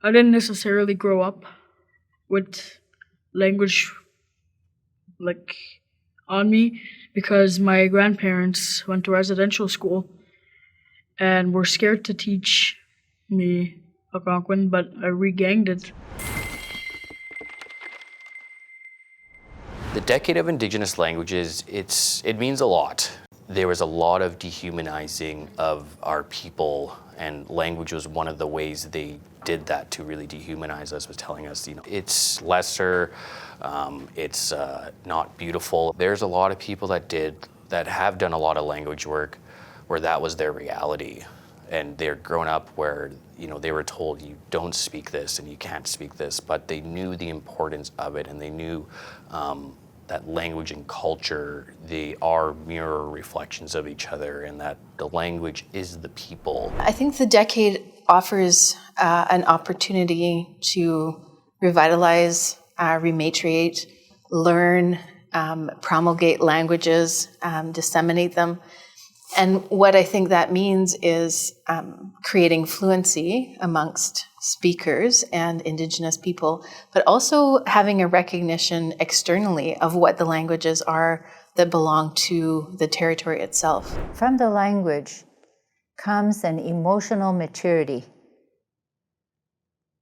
I didn't necessarily grow up with language like on me because my grandparents went to residential school and were scared to teach me Algonquin, but I regained it. The Decade of Indigenous Languages, it means a lot. There was a lot of dehumanizing of our people, and language was one of the ways they did that to really dehumanize us, was telling us, it's lesser, it's not beautiful. There's a lot of people that have done a lot of language work where that was their reality. And they're grown up where, they were told you don't speak this and you can't speak this, but they knew the importance of it, and they knew that language and culture, they are mirror reflections of each other, and that the language is the people. I think the decade offers an opportunity to revitalize, rematriate, learn, promulgate languages, disseminate them. And what I think that means is creating fluency amongst speakers and Indigenous people, but also having a recognition externally of what the languages are that belong to the territory itself. From the language comes an emotional maturity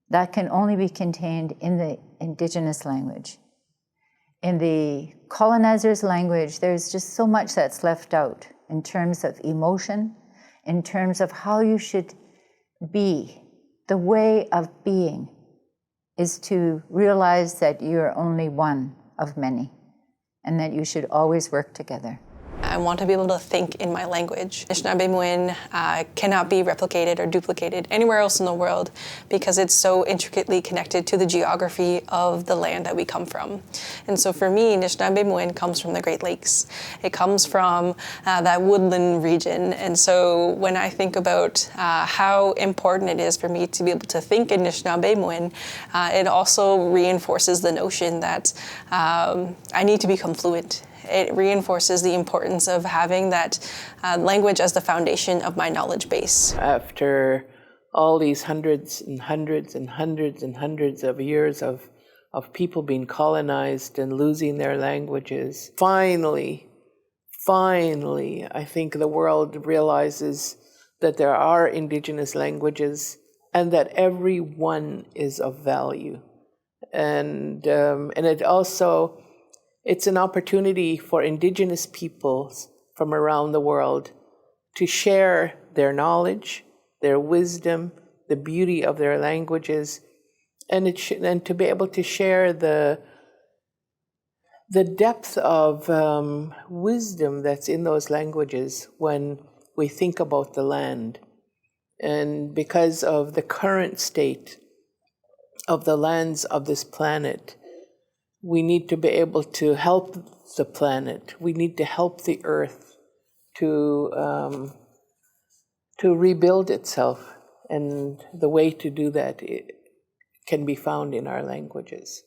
that can only be contained in the Indigenous language. In the colonizer's language, there's just so much that's left out in terms of emotion, in terms of how you should be. The way of being is to realize that you're only one of many, and that you should always work together. I want to be able to think in my language. Anishinaabe-Métis cannot be replicated or duplicated anywhere else in the world because it's so intricately connected to the geography of the land that we come from. And so for me, Anishinaabe-Métis comes from the Great Lakes. It comes from that woodland region. And so when I think about how important it is for me to be able to think in Anishinaabe-Métis, it also reinforces the notion that I need to become fluent. It reinforces the importance of having that language as the foundation of my knowledge base. After all these hundreds and hundreds and hundreds and hundreds of years of people being colonized and losing their languages, finally, I think the world realizes that there are Indigenous languages and that every one is of value. And it also, it's an opportunity for Indigenous peoples from around the world to share their knowledge, their wisdom, the beauty of their languages, and to be able to share the depth of wisdom that's in those languages when we think about the land. And because of the current state of the lands of this planet, we need to be able to help the planet. We need to help the earth to rebuild itself. And the way to do that can be found in our languages.